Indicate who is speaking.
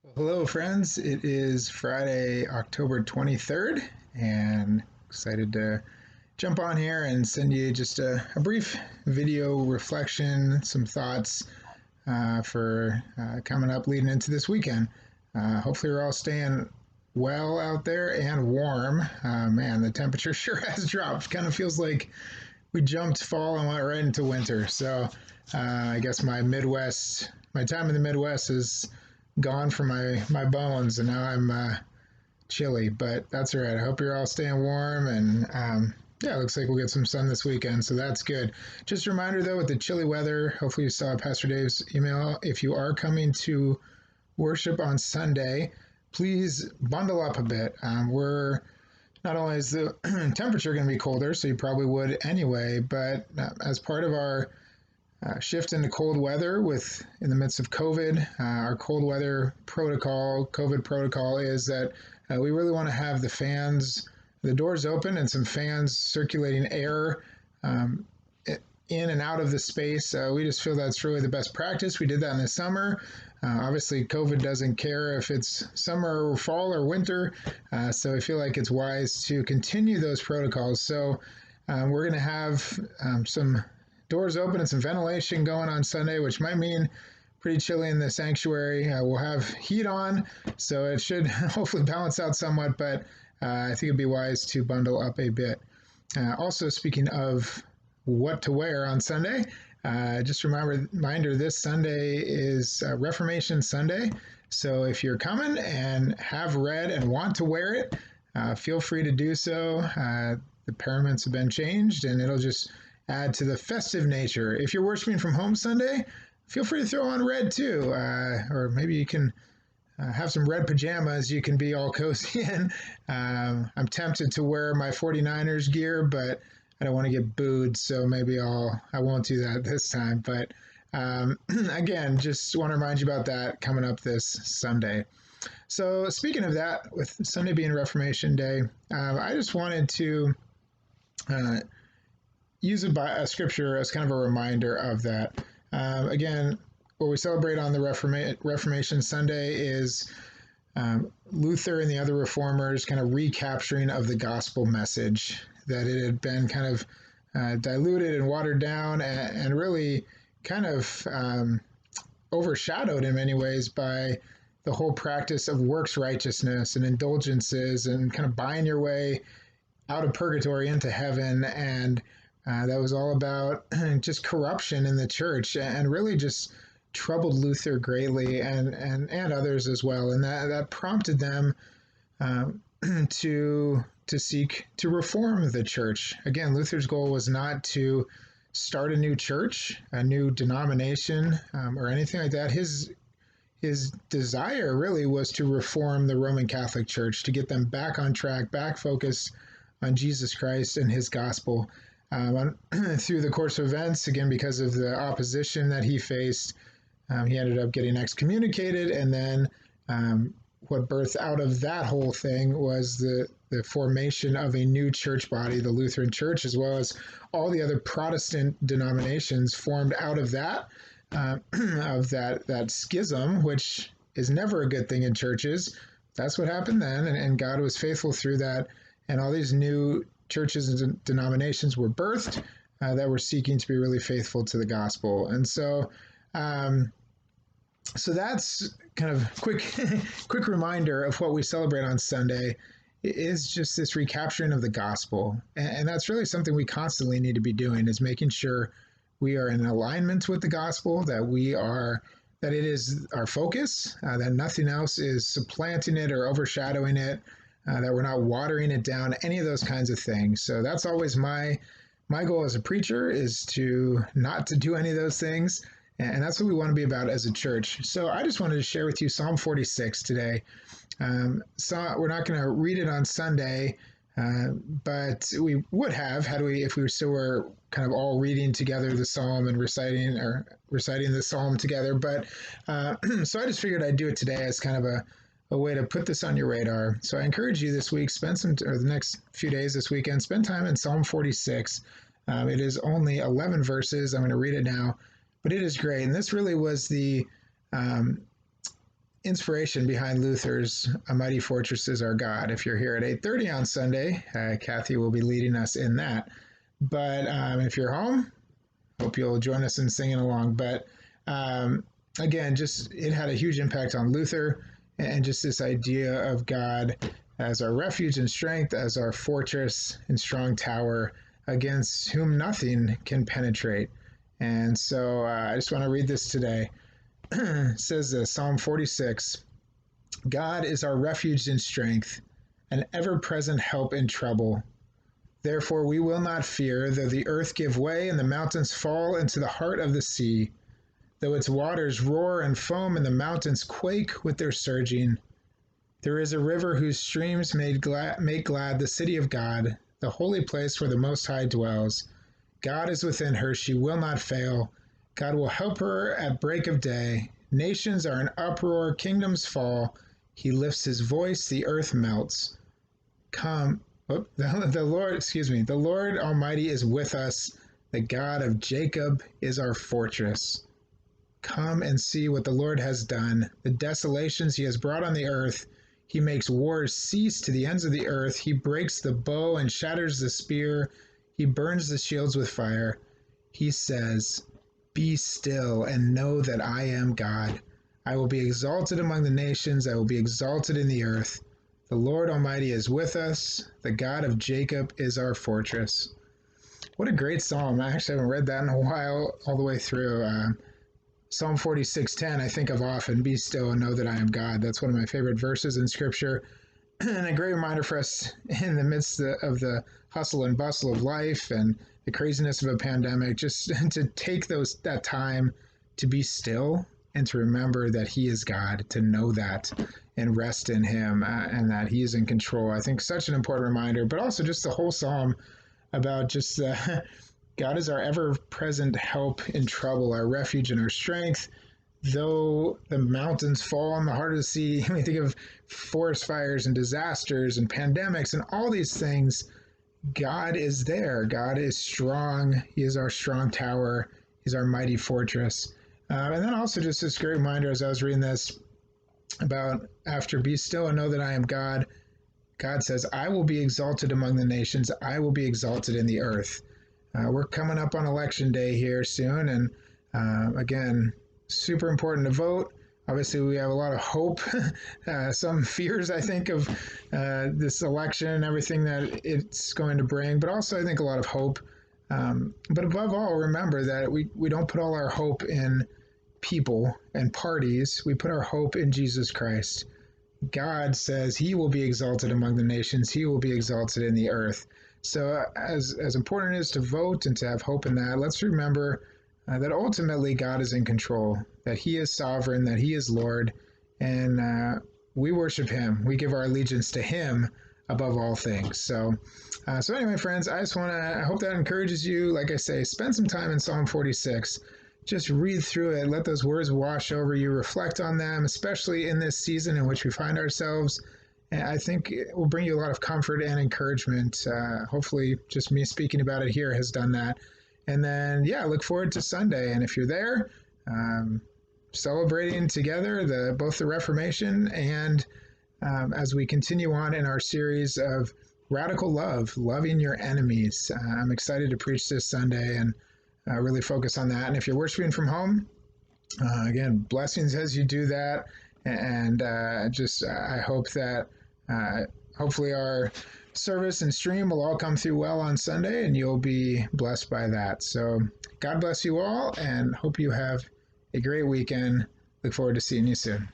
Speaker 1: Well, hello, friends. It is Friday, October 23rd, and excited to jump on here and send you just a brief video reflection, some thoughts for coming up leading into this weekend. Hopefully, we're all staying well out there and warm. Man, the temperature sure has dropped. Kind of feels like we jumped fall and went right into winter. So I guess my time in the Midwest is gone from my bones, and now I'm chilly. But that's all right. I hope you're all staying warm, and yeah, it looks like we'll get some sun this weekend, so that's good. Just a reminder though, with the chilly weather, hopefully you saw Pastor Dave's email. If you are coming to worship on Sunday, please bundle up a bit. We're not only is the temperature going to be colder, so you probably would anyway, but as part of our shift into cold weather with in the midst of COVID, our cold weather protocol, COVID protocol is that we really want to have the doors open and some fans circulating air in and out of the space. We just feel that's really the best practice. We did that in the summer. Obviously, COVID doesn't care if it's summer or fall or winter, so I feel like it's wise to continue those protocols. So we're going to have some doors open and some ventilation going on Sunday, which might mean pretty chilly in the sanctuary. We'll have heat on, so it should hopefully balance out somewhat, but I think it'd be wise to bundle up a bit. Also, speaking of what to wear on Sunday, just a reminder this Sunday is Reformation Sunday. So if you're coming and have red and want to wear it, feel free to do so. The paraments have been changed, and it'll just add to the festive nature. If you're worshiping from home Sunday, feel free to throw on red too, or maybe you can have some red pajamas you can be all cozy in. I'm tempted to wear my 49ers gear, but I don't want to get booed, so maybe I won't do that this time. But again, just want to remind you about that coming up this Sunday. So speaking of that, with Sunday being Reformation Day, I just wanted to use a scripture as kind of a reminder of that. Again, what we celebrate on the Reformation Sunday is Luther and the other reformers kind of recapturing of the gospel message, that it had been kind of diluted and watered down and really kind of overshadowed in many ways by the whole practice of works righteousness and indulgences and kind of buying your way out of purgatory into heaven. And that was all about just corruption in the church and really just troubled Luther greatly and others as well. And that prompted them to seek to reform the church. Again, Luther's goal was not to start a new church, a new denomination, or anything like that. His desire really was to reform the Roman Catholic Church, to get them back on track, back focused on Jesus Christ and his gospel. Through the course of events, again, because of the opposition that he faced, he ended up getting excommunicated, and then what birthed out of that whole thing was the formation of a new church body, the Lutheran Church, as well as all the other Protestant denominations formed out of that, that schism, which is never a good thing in churches. That's what happened then, and God was faithful through that, and all these new churches and denominations were birthed that were seeking to be really faithful to the gospel. And so that's kind of quick reminder of what we celebrate on Sunday is just this recapturing of the gospel. And that's really something we constantly need to be doing, is making sure we are in alignment with the gospel, that it is our focus, that nothing else is supplanting it or overshadowing it, that we're not watering it down, any of those kinds of things. So that's always my goal as a preacher, is not to do any of those things. And that's what we want to be about as a church. So I just wanted to share with you Psalm 46 today. So we're not going to read it on Sunday, but we would have had if we still were kind of all reading together the psalm and reciting the psalm together. But so I just figured I'd do it today as kind of a way to put this on your radar. So I encourage you this week, the next few days this weekend, spend time in Psalm 46. It is only 11 verses. I'm going to read it now, but it is great. And this really was the inspiration behind Luther's "A Mighty Fortress is Our God." If you're here at 8:30 on Sunday, Kathy will be leading us in that. But if you're home, hope you'll join us in singing along. But again, just it had a huge impact on Luther, and just this idea of God as our refuge and strength, as our fortress and strong tower against whom nothing can penetrate. And so I just want to read this today. It says this, Psalm 46, God is our refuge and strength, an ever-present help in trouble. Therefore we will not fear, though the earth give way and the mountains fall into the heart of the sea, though its waters roar and foam and the mountains quake with their surging. There is a river whose streams make glad the city of God, the holy place where the Most High dwells. God is within her, she will not fail. God will help her at break of day. Nations are in uproar, kingdoms fall. He lifts his voice, the earth melts. The Lord Almighty is with us. The God of Jacob is our fortress. Come and see what the Lord has done, the desolations he has brought on the earth. He makes wars cease to the ends of the earth. He breaks the bow and shatters the spear. He burns the shields with fire. He says, be still and know that I am God. I will be exalted among the nations. I will be exalted in the earth. The Lord Almighty is with us. The God of Jacob is our fortress. What a great psalm. I actually haven't read that in a while all the way through. Psalm 46:10 I think of often, be still and know that I am God. That's one of my favorite verses in Scripture, and a great reminder for us in the midst of the hustle and bustle of life and the craziness of a pandemic, just to take that time to be still and to remember that He is God, to know that and rest in Him, and that He is in control. I think such an important reminder, but also just the whole psalm about just God is our ever-present help in trouble, our refuge and our strength. Though the mountains fall on the heart of the sea, we think of forest fires and disasters and pandemics and all these things, God is there. God is strong. He is our strong tower. He's our mighty fortress. And then also just this great reminder as I was reading this about after be still and know that I am God, God says, I will be exalted among the nations. I will be exalted in the earth. We're coming up on election day here soon, and again, super important to vote. Obviously, we have a lot of hope, some fears, I think, of this election and everything that it's going to bring, but also I think a lot of hope. But above all, remember that we don't put all our hope in people and parties. We put our hope in Jesus Christ. God says He will be exalted among the nations. He will be exalted in the earth. So as important it is to vote and to have hope in that, let's remember that ultimately God is in control, that He is sovereign, that He is Lord, and we worship Him. We give our allegiance to Him above all things. So anyway, friends, I hope that encourages you. Like I say, spend some time in Psalm 46. Just read through it. Let those words wash over you. Reflect on them, especially in this season in which we find ourselves. And I think it will bring you a lot of comfort and encouragement. Hopefully, just me speaking about it here has done that. And then, look forward to Sunday. And if you're there, celebrating together both the Reformation and as we continue on in our series of radical love, loving your enemies. I'm excited to preach this Sunday and really focus on that. And if you're worshiping from home, again, blessings as you do that. And I hope that hopefully our service and stream will all come through well on Sunday and you'll be blessed by that. So God bless you all and hope you have a great weekend. Look forward to seeing you soon.